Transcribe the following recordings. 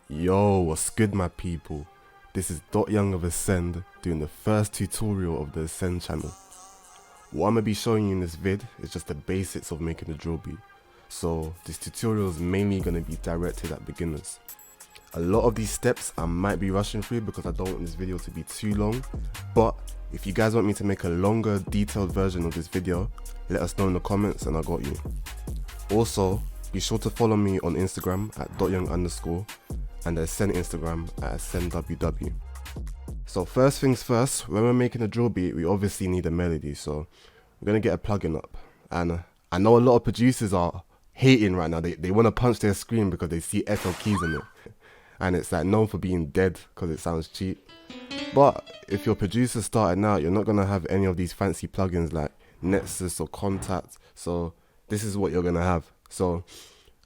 Yo, what's good my people? This is Young of Ascend doing the first tutorial of the Ascend channel. What I'm going to be showing you in this vid is just the basics of making a drill beat. So this tutorial is mainly going to be directed at beginners. A lot of these steps I might be rushing through because I don't want this video to be too long, but if you guys want me to make a longer detailed version of this video, let us know in the comments and I got you. Also, be sure to follow me on Instagram at @young_, and the Ascend Instagram at ascendww. So first things first, when we're making a drill beat, we obviously need a melody, so we're going to get a plugin up. And I know a lot of producers are hating right now, they want to punch their screen because they see echo keys in it. And it's like known for being dead because it sounds cheap. But if you're a producer starting out, you're not going to have any of these fancy plugins like Nexus or Contact, so this is what you're going to have. So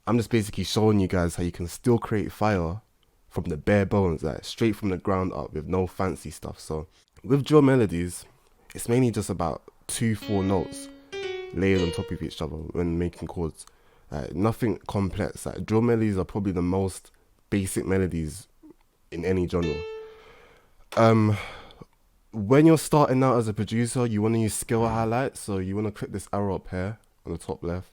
I'm just basically showing you guys how you can still create fire from the bare bones, like straight from the ground up with no fancy stuff. So with drill melodies, it's mainly just about 2-4 notes layered on top of each other when making chords. Nothing complex. Like drill melodies are probably the most basic melodies in any genre. When you're starting out as a producer, you want to use scale highlights. So you want to click this arrow up here on the top left,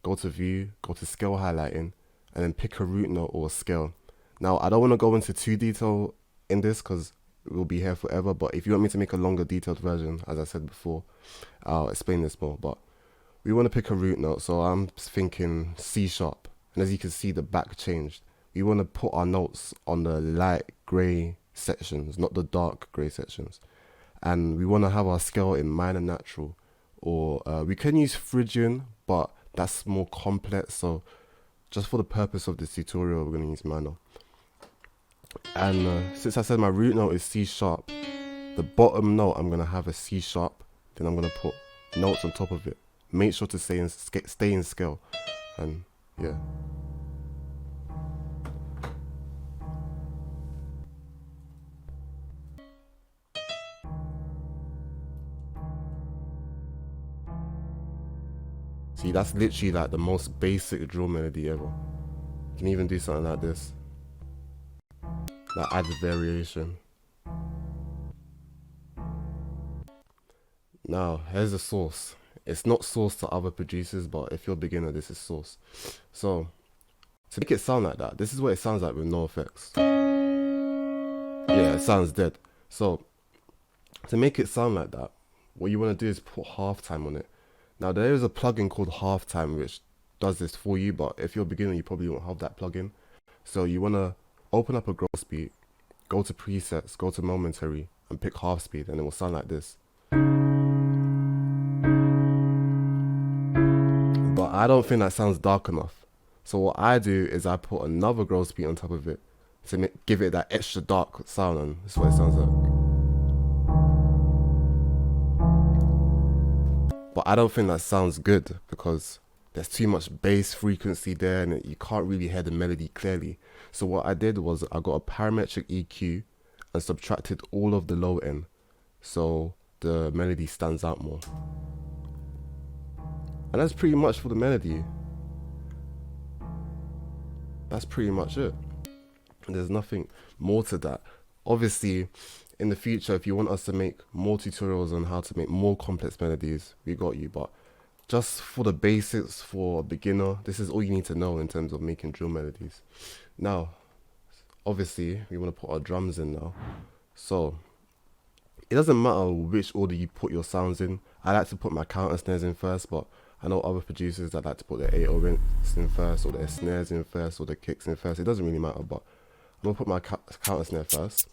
go to view, go to scale highlighting, and then pick a root note or a scale. Now I don't want to go into too detail in this because we'll be here forever, but if you want me to make a longer detailed version, as I said before, I'll explain this more. But we want to pick a root note, so I'm thinking C sharp, and as you can see the back changed. We want to put our notes on the light grey sections, not the dark grey sections, and we want to have our scale in minor natural, or we can use Phrygian, but that's more complex, so just for the purpose of this tutorial we're going to use minor. And since I said my root note is C sharp, the bottom note I'm going to have a C sharp, then I'm going to put notes on top of it. Make sure to stay in scale, and yeah. See, that's literally like the most basic drill melody ever. You can even do something like this, that adds variation. Now, here's the source. It's not source to other producers, but if you're a beginner, this is source. So, to make it sound like that, this is what it sounds like with no effects. Yeah, it sounds dead. So, to make it sound like that, what you want to do is put halftime on it. Now there is a plugin called Halftime which does this for you, but if you're a beginner you probably won't have that plugin. So you want to open up a gross beat, go to presets, go to momentary and pick half speed, and it will sound like this. But I don't think that sounds dark enough. So what I do is I put another gross beat on top of it to give it that extra dark sound, and this is what it sounds like. But I don't think that sounds good because there's too much bass frequency there and you can't really hear the melody clearly. So what I did was I got a parametric EQ and subtracted all of the low end, so the melody stands out more. And that's pretty much for the melody. That's pretty much it. There's nothing more to that. Obviously, in the future, if you want us to make more tutorials on how to make more complex melodies, we got you. But just for the basics, for a beginner, this is all you need to know in terms of making drill melodies. Now, obviously, we want to put our drums in now. So, it doesn't matter which order you put your sounds in. I like to put my counter snares in first, but I know other producers that like to put their 808s in first, or their snares in first, or their kicks in first. It doesn't really matter, but I'm going to put my counter snare first.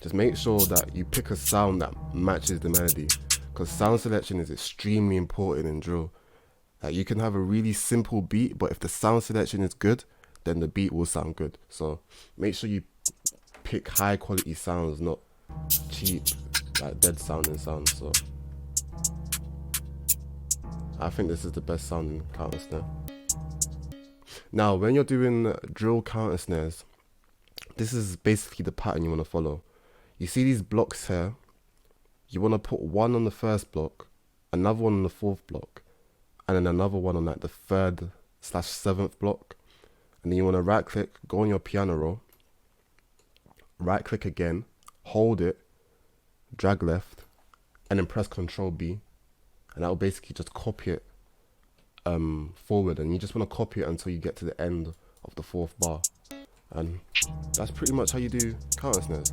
Just make sure that you pick a sound that matches the melody, because sound selection is extremely important in drill. You can have a really simple beat, but if the sound selection is good, then the beat will sound good. So make sure you pick high quality sounds, not cheap, like dead sounding sounds. So I think this is the best sounding counter snare. Now, when you're doing drill counter snares, this is basically the pattern you want to follow. You see these blocks here? You want to put one on the first block, another one on the fourth block, and then another one on like the 3rd/7th block. And then you want to right click, go on your piano roll, right click again, hold it, drag left, and then press Ctrl B, and that will basically just copy it forward, and you just want to copy it until you get to the end of the 4th bar. And that's pretty much how you do counter snares.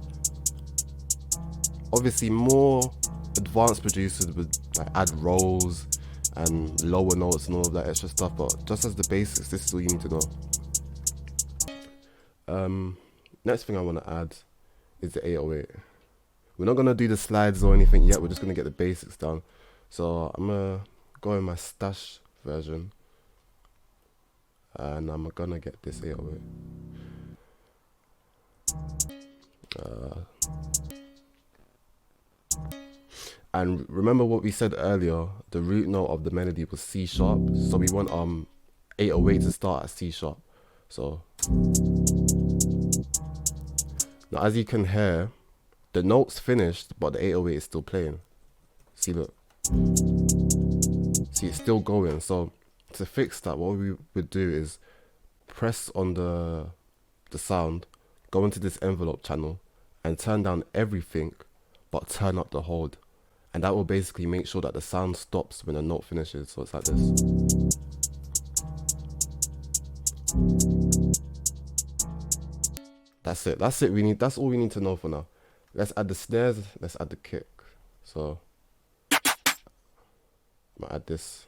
Obviously more advanced producers would like add rolls and lower notes and all of that extra stuff, but just as the basics, this is all you need to know. Next thing I want to add is the 808. We're not going to do the slides or anything yet, we're just going to get the basics down. So I'm going to go in my stash version, and I'm going to get this 808. And remember what we said earlier, the root note of the melody was C sharp, so we want 808 to start at C sharp. So now as you can hear, the note's finished but the 808 is still playing. See, look, see, it's still going. So to fix that, what we would do is press on the sound, go into this envelope channel and turn down everything but turn up the hold. And that will basically make sure that the sound stops when a note finishes. So it's like this. That's it. That's it. That's all we need to know for now. Let's add the snares. Let's add the kick. So I'm gonna add this.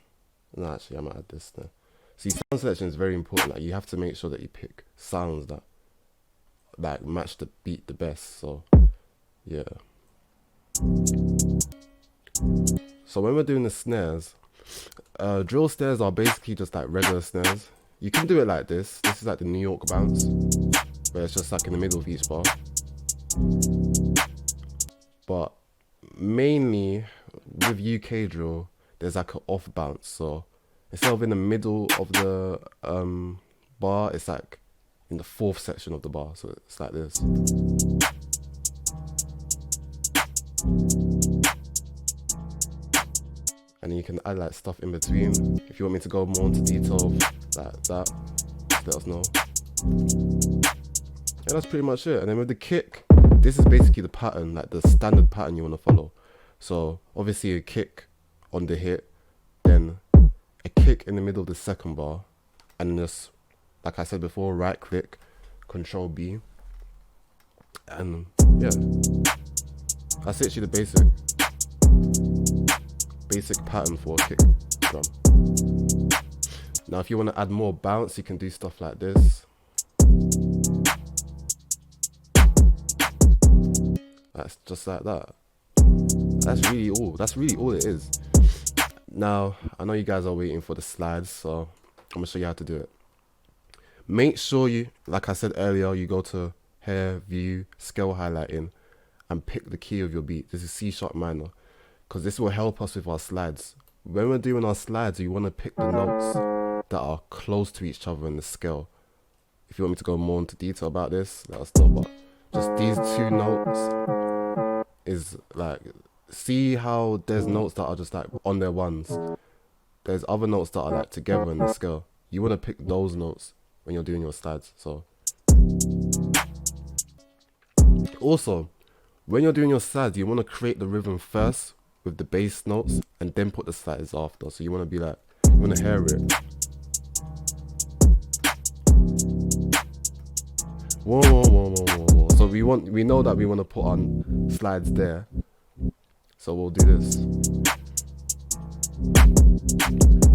No, actually, I'm gonna add this now. See, sound selection is very important. Like, you have to make sure that you pick sounds that like match the beat the best. So yeah. So when we're doing the snares, drill snares are basically just like regular snares. You can do it like this. This is like the New York bounce, where it's just like in the middle of each bar. But mainly with UK drill, there's like an off bounce. So instead of in the middle of the bar, it's like in the 4th section of the bar. So it's like this. And you can add like stuff in between. If you want me to go more into detail like that, just let us know. Yeah, that's pretty much it. And then with the kick, this is basically the pattern, like the standard pattern you want to follow. So obviously a kick on the hit, then a kick in the middle of the 2nd bar, and just, like I said before, right click, Ctrl B, and yeah, that's literally the basic pattern for a kick drum. Now if you want to add more bounce, you can do stuff like this. That's just like that. That's really all it is. Now I know you guys are waiting for the slides, so I'm gonna show you how to do it. Make sure you, like I said earlier, you go to Hair, View, Scale Highlighting, and pick the key of your beat. This is C sharp minor, because this will help us with our slides. When we're doing our slides, you want to pick the notes that are close to each other in the scale. If you want me to go more into detail about this, let us know. But just these 2 notes is like, see how there's notes that are just like on their ones. There's other notes that are like together in the scale. You want to pick those notes when you're doing your slides. So also, when you're doing your slides, you want to create the rhythm first with the bass notes and then put the slides after. So you want to be like, you want to hear it. Whoa. So we know that we want to put on slides there. So we'll do this.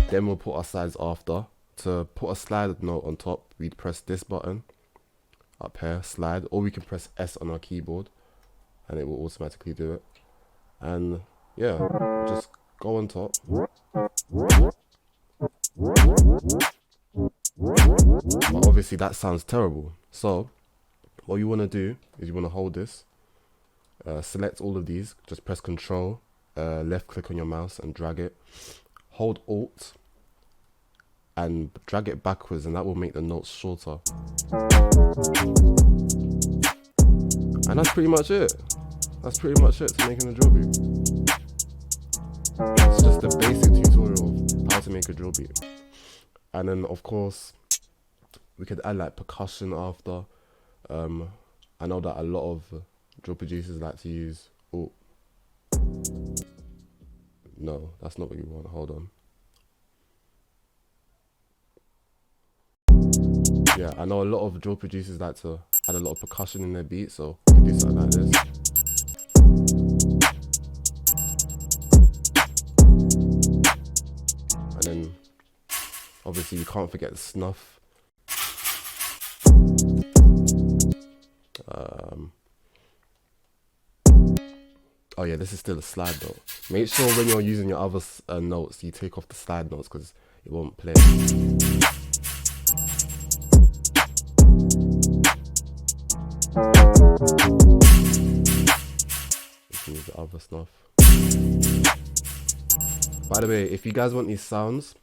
Then we'll put our slides after. To put a slide note on top, we'd press this button up here, slide, or we can press S on our keyboard and it will automatically do it. And yeah, just go on top. But obviously that sounds terrible. So what you want to do is you want to hold this, select all of these, just press Control, left click on your mouse and drag it. Hold Alt and drag it backwards, and that will make the notes shorter. And that's pretty much it. That's pretty much it to making a drill beat. It's just a basic tutorial of how to to make a drill beat. And then of course we could add like percussion after. I know that a lot of drill producers like to use, oh no, that's not what you want, hold on. Yeah, I know a lot of drill producers like to add a lot of percussion in their beats, so you can do something like this. And then obviously you can't forget the snuff. Oh yeah, this is still a slide note. Make sure when you're using your other notes, you take off the slide notes because it won't play. Use the other stuff. By the way, if you guys want these sounds,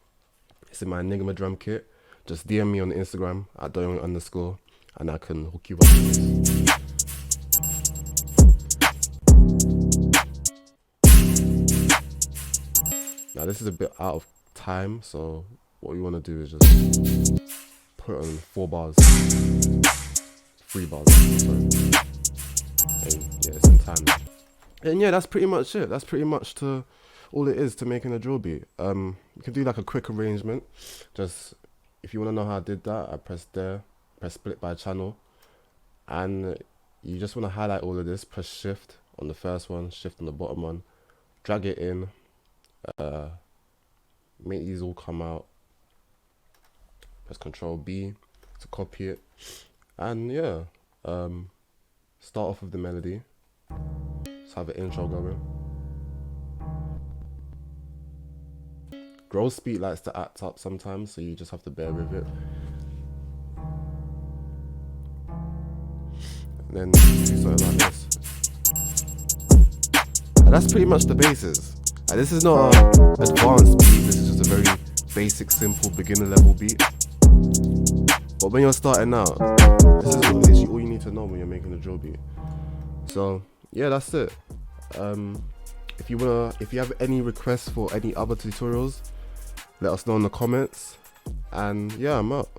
it's in my Enigma drum kit. Just DM me on Instagram at @doyoung_, and I can hook you up with this. Now this is a bit out of time, so what we want to do is just put it on 4 bars, 3 bars, sorry. And yeah, it's in time. And yeah, that's pretty much it. That's pretty much all it is to making a drill beat. You can do like a quick arrangement. Just if you want to know how I did that, I press there, press split by channel, and you just want to highlight all of this. Press shift on the first one, shift on the bottom one, drag it in. Make these all come out. Press Control B to copy it, and yeah, start off with the melody. Let's have an intro going. Gross beat likes to act up sometimes, so you just have to bear with it. And then do something like this. And that's pretty much the basis. And this is not an advanced beat, this is just a very basic, simple, beginner level beat. But when you're starting out, this is literally all you need to know when you're making a drill beat. So yeah, that's it. If you have any requests for any other tutorials, let us know in the comments. And yeah, I'm out.